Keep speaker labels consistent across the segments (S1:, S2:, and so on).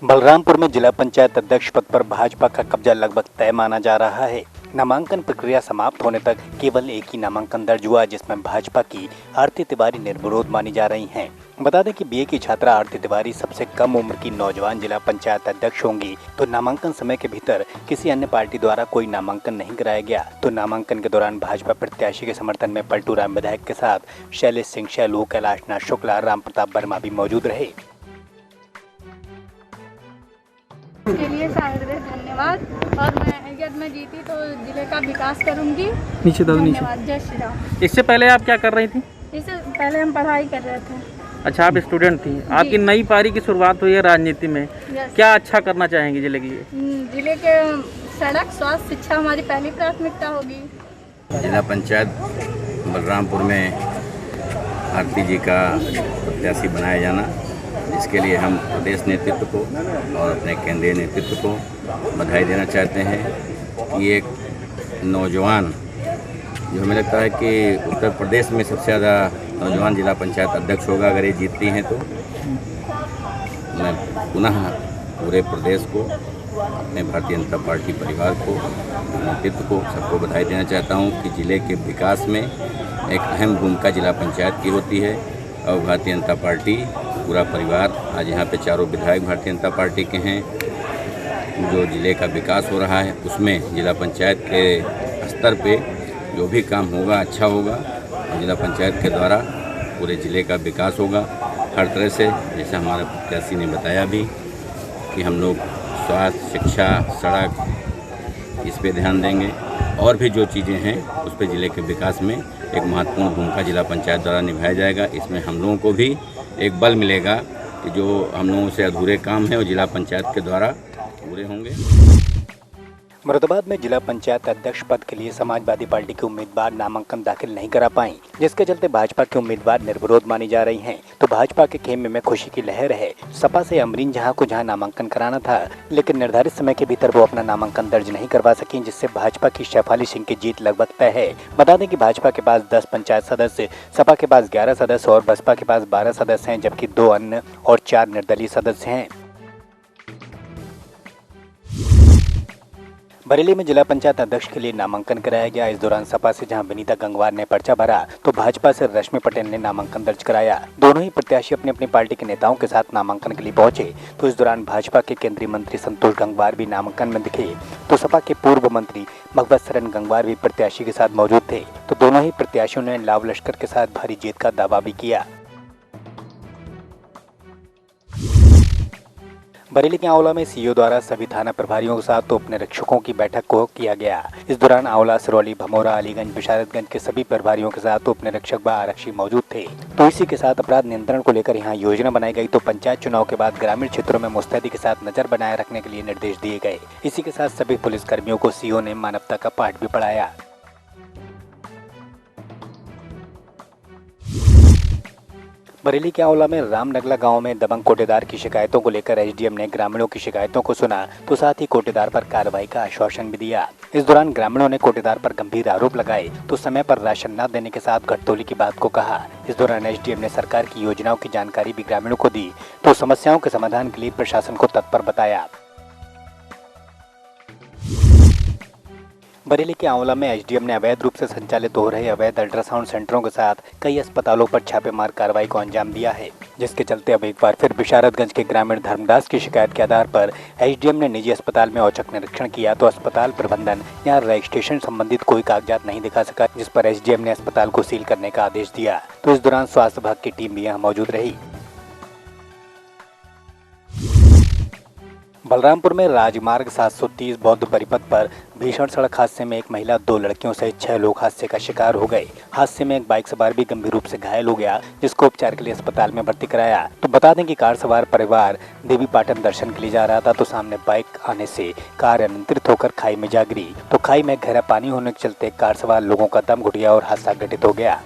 S1: बलरामपुर में जिला पंचायत अध्यक्ष पद पर भाजपा का कब्जा लगभग तय माना जा रहा है। नामांकन प्रक्रिया समाप्त होने तक केवल एक ही नामांकन दर्ज हुआ, जिसमें भाजपा की आरती तिवारी निर्विरोध मानी जा रही हैं। बता दें कि बीए की छात्रा आरती तिवारी सबसे कम उम्र की नौजवान जिला पंचायत अध्यक्ष होंगी। तो नामांकन समय के भीतर किसी अन्य पार्टी द्वारा कोई नामांकन नहीं कराया गया। तो नामांकन के दौरान भाजपा प्रत्याशी के समर्थन में पलटू राम विधायक के साथ शैलेश सिंह शैलू, कैलाशनाथ शुक्ला, राम प्रताप वर्मा भी मौजूद रहे।
S2: के लिए धन्यवाद। और मैं जीती तो जिले का विकास करूंगी।
S3: नीचे दो नीचे।
S2: जय श्री राम।
S3: इससे पहले आप क्या कर रही थी?
S2: इससे पहले हम पढ़ाई कर रहे थे।
S3: अच्छा, आप स्टूडेंट थी। आपकी नई पारी की शुरुआत हुई है राजनीति में। क्या अच्छा करना चाहेंगे जिले के लिए?
S2: जिले के सड़क, स्वास्थ्य, शिक्षा हमारी पहली प्राथमिकता होगी।
S4: जिला पंचायत बलरामपुर में आरती जी का प्रत्याशी बनाया जाना, इसके लिए हम प्रदेश नेतृत्व को और अपने केंद्रीय नेतृत्व को बधाई देना चाहते हैं कि एक नौजवान, जो हमें लगता है कि उत्तर प्रदेश में सबसे ज़्यादा नौजवान जिला पंचायत अध्यक्ष होगा अगर ये जीतती हैं तो। मैं पुनः पूरे प्रदेश को, अपने भारतीय जनता पार्टी परिवार को, नेतृत्व को, सबको बधाई देना चाहता हूँ कि जिले के विकास में एक अहम भूमिका जिला पंचायत की होती है। और भारतीय जनता पार्टी पूरा परिवार, आज यहाँ पे चारों विधायक भारतीय जनता पार्टी के हैं। जो जिले का विकास हो रहा है उसमें जिला पंचायत के स्तर पे जो भी काम होगा अच्छा होगा, और जिला पंचायत के द्वारा पूरे जिले का विकास होगा हर तरह से। जैसे हमारे प्रत्याशी ने बताया भी कि हम लोग स्वास्थ्य, शिक्षा, सड़क, इस पे ध्यान देंगे, और भी जो चीज़ें हैं उस पे जिले के विकास में एक महत्वपूर्ण भूमिका जिला पंचायत द्वारा निभाया जाएगा। इसमें हम लोगों को भी एक बल मिलेगा कि जो हम लोगों से अधूरे काम हैं वो जिला पंचायत के द्वारा पूरे होंगे।
S1: मुरादाबाद में जिला पंचायत अध्यक्ष पद के लिए समाजवादी पार्टी के उम्मीदवार नामांकन दाखिल नहीं करा पाई, जिसके चलते भाजपा के उम्मीदवार निर्विरोध मानी जा रही हैं। तो भाजपा के खेमे में खुशी की लहर है। सपा से अमरीन जहां को जहां नामांकन कराना था, लेकिन निर्धारित समय के भीतर वो अपना नामांकन दर्ज नहीं करवा सकी, जिससे भाजपा की शेफाली सिंह की जीत लगभग तय है। बता दें कि भाजपा के पास 10 पंचायत सदस्य, सपा के पास 11 सदस्य और बसपा के पास 12 सदस्य हैं, जबकि 2 अन्य और 4 निर्दलीय सदस्य हैं। बरेली में जिला पंचायत अध्यक्ष के लिए नामांकन कराया गया। इस दौरान सपा से जहां विनीता गंगवार ने पर्चा भरा, तो भाजपा से रश्मि पटेल ने नामांकन दर्ज कराया। दोनों ही प्रत्याशी अपनी अपनी पार्टी के नेताओं के साथ नामांकन के लिए पहुंचे। तो इस दौरान भाजपा के केंद्रीय मंत्री संतोष गंगवार भी नामांकन में दिखे, तो सपा के पूर्व मंत्री भगवत शरण गंगवार भी प्रत्याशी के साथ मौजूद थे। तो दोनों ही प्रत्याशियों ने लाव लश्कर के साथ भारी जीत का दावा भी किया। बरेली के आंवला में सीईओ द्वारा सभी थाना प्रभारियों के साथ तो उप निरीक्षकों की बैठक को किया गया। इस दौरान आंवला, सिरौली, भमोरा, अलीगंज, बिशारतगंज के सभी प्रभारियों के साथ उप निरीक्षक व आरक्षी मौजूद थे। तो इसी के साथ अपराध नियंत्रण को लेकर यहाँ योजना बनाई गई। तो पंचायत चुनाव के बाद ग्रामीण क्षेत्रों में मुस्तैदी के साथ नजर बनाए रखने के लिए निर्देश दिए गए। इसी के साथ सभी पुलिस कर्मियों को सीईओ ने मानवता का पाठ भी पढ़ाया। बरेली के आंवला में रामनगला गांव में दबंग कोटेदार की शिकायतों को लेकर एसडीएम ने ग्रामीणों की शिकायतों को सुना, तो साथ ही कोटेदार पर कार्रवाई का आश्वासन भी दिया। इस दौरान ग्रामीणों ने कोटेदार पर गंभीर आरोप लगाए, तो समय पर राशन न देने के साथ घटतोली की बात को कहा। इस दौरान एसडीएम ने सरकार की योजनाओं की जानकारी भी ग्रामीणों को दी, तो समस्याओं के समाधान के लिए प्रशासन को तत्पर बताया। बरेली के आंवला में एसडीएम ने अवैध रूप से संचालित हो रहे अवैध अल्ट्रासाउंड सेंटरों के साथ कई अस्पतालों पर छापेमार कार्रवाई को अंजाम दिया है, जिसके चलते अब एक बार फिर बिशारतगंज के ग्रामीण धर्मदास की शिकायत के आधार पर एसडीएम ने निजी अस्पताल में औचक निरीक्षण किया। तो अस्पताल प्रबंधन यहाँ रजिस्ट्रेशन संबंधित कोई कागजात नहीं दिखा सका, जिस पर एसडीएम ने अस्पताल को सील करने का आदेश दिया। तो इस दौरान स्वास्थ्य विभाग की टीम भी यहाँ मौजूद रही। बलरामपुर में राजमार्ग 730 बौद्ध परिपथ पर भीषण सड़क हादसे में एक महिला, 2 लड़कियों सहित 6 लोग हादसे का शिकार हो गए। हादसे में एक बाइक सवार भी गंभीर रूप से घायल हो गया, जिसको उपचार के लिए अस्पताल में भर्ती कराया। तो बता दें कि कार सवार परिवार देवी पाटन दर्शन के लिए जा रहा था, तो सामने बाइक आने से कार अनियंत्रित होकर खाई में जा गिरी। तो खाई में गहरा पानी होने के चलते कार सवार लोगों का दम घुट गया और हादसा घटित हो गया।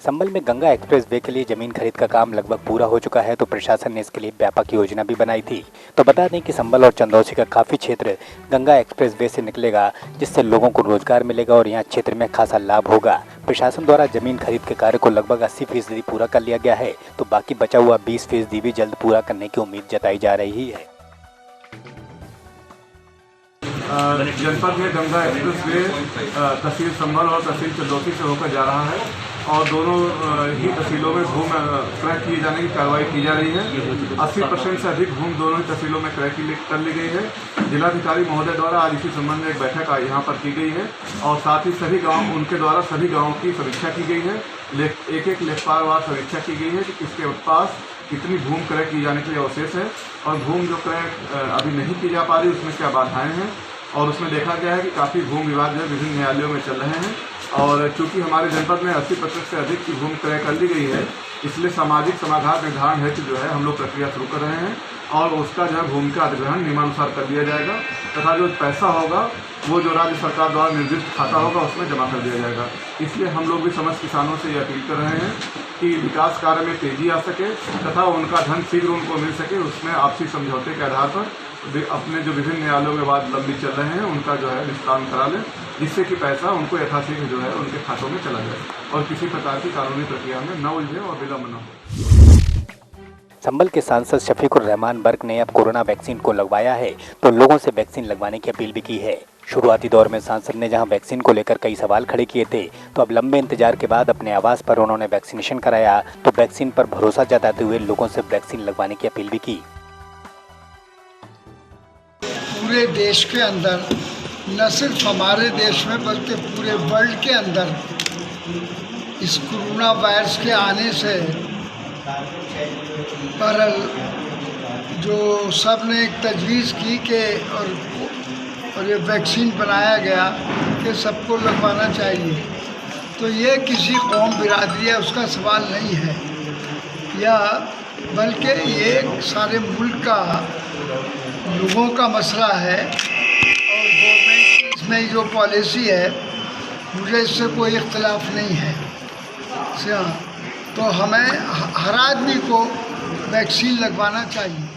S1: संभल में गंगा एक्सप्रेस वे के लिए जमीन खरीद का काम लगभग पूरा हो चुका है, तो प्रशासन ने इसके लिए व्यापक योजना भी बनाई थी। तो बता दें कि संभल और चंदौसी का काफी क्षेत्र गंगा एक्सप्रेस वे से निकलेगा, जिससे लोगों को रोजगार मिलेगा और यहाँ क्षेत्र में खासा लाभ होगा। प्रशासन द्वारा जमीन खरीद के कार्य को लगभग 80% पूरा कर लिया गया है, तो बाकी बचा हुआ 20% भी जल्द पूरा करने की उम्मीद जताई जा रही है।
S5: जनपद में गंगा एक्सप्रेस वे तहसील संभल और तहसील चंदौसी से होकर जा रहा है और दोनों ही तहसीलों में भूमि क्रय किए जाने की कार्रवाई की जा रही है। 80% से अधिक भूमि दोनों ही तहसीलों में क्रय कर ली गई है। जिलाधिकारी महोदय द्वारा आज इसी संबंध में एक बैठक यहाँ पर की गई है और साथ ही सभी गाँव उनके द्वारा सभी गाँवों की समीक्षा की गई है। एक लेखपालवार समीक्षा की गई है कि किसके पास कितनी भूमि क्रय की जाने के लिए अवशेष है और भूमि जो क्रय अभी नहीं की जा पा रही उसमें क्या बाधाएं हैं। और उसमें देखा गया है कि काफ़ी भूमि विवाद जो है विभिन्न न्यायालयों में चल रहे हैं और चूंकि हमारे जनपद में 80% से अधिक की भूमि क्रय कर ली गई है, इसलिए सामाजिक समाधान निर्धारण हेतु जो है हम लोग प्रक्रिया शुरू कर रहे हैं और उसका जो है भूमि का अधिग्रहण नियमानुसार कर दिया जाएगा तथा जो पैसा होगा वो जो राज्य सरकार द्वारा निर्दिष्ट खाता होगा उसमें जमा कर दिया जाएगा। इसलिए हम लोग भी समस्त किसानों से ये अपील कर रहे हैं कि विकास कार्य में तेजी आ सके तथा उनका धन शीघ्र उनको मिल सके। उसमें आपसी समझौते के आधार पर अपने जो विभिन्न न्यायालयों में वाद लंबित चल रहे हैं उनका जो है निष्पादन करा लें, जिससे कि पैसा उनको यथाशीघ्र जो है उनके खातों में चला जाए और किसी प्रकार की कानूनी प्रक्रिया में न उलझे और विलम्ब न हो।
S1: संभल के सांसद शफीकुर रहमान बर्क ने अब कोरोना वैक्सीन को लगवाया है, तो लोगों से वैक्सीन लगवाने की अपील भी की है। शुरुआती दौर में सांसद ने जहां वैक्सीन को लेकर कई सवाल खड़े किए थे, तो अब लंबे इंतजार के बाद अपने आवास पर उन्होंने वैक्सीनेशन कराया, तो वैक्सीन पर भरोसा जताते हुए लोगों से वैक्सीन लगवाने की अपील भी की।
S6: पूरे देश के अंदर, न सिर्फ हमारे देश में बल्कि पूरे वर्ल्ड के अंदर इस कोरोना वायरस के आने से बहरहाल जो सब ने एक तजवीज़ की कि और ये वैक्सीन बनाया गया कि सबको लगवाना चाहिए, तो ये किसी कौम बिरादरी है उसका सवाल नहीं है, या बल्कि ये सारे मुल्क का लोगों का मसला है और गवर्नमेंट की इसमें जो पॉलिसी है मुझे इससे कोई इख्तिलाफ नहीं है। तो हमें हर आदमी को वैक्सीन लगवाना चाहिए।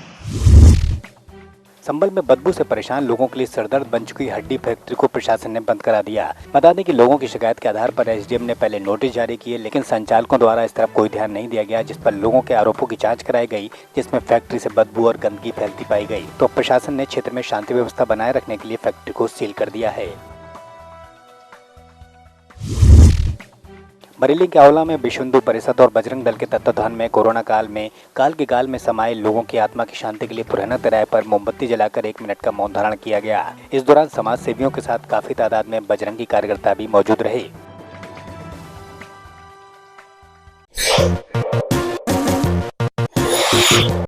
S1: संभल में बदबू से परेशान लोगों के लिए सरदर्द बन चुकी हड्डी फैक्ट्री को प्रशासन ने बंद करा दिया। बता दें कि लोगों की शिकायत के आधार पर एसडीएम ने पहले नोटिस जारी किए, लेकिन संचालकों द्वारा इस तरफ कोई ध्यान नहीं दिया गया, जिस पर लोगों के आरोपों की जांच कराई गई, जिसमें फैक्ट्री से बदबू और गंदगी फैलती पाई गई। तो प्रशासन ने क्षेत्र में शांति व्यवस्था बनाए रखने के लिए फैक्ट्री को सील कर दिया है। बरेली के औला में विश्व हिंदू परिषद और बजरंग दल के तत्वाधान में कोरोना काल के गाल में समाये लोगों की आत्मा की शांति के लिए पुराना तिराहे पर मोमबत्ती जलाकर 1 मिनट का मौन धारण किया गया। इस दौरान समाज सेवियों के साथ काफी तादाद में बजरंगी कार्यकर्ता भी मौजूद रहे।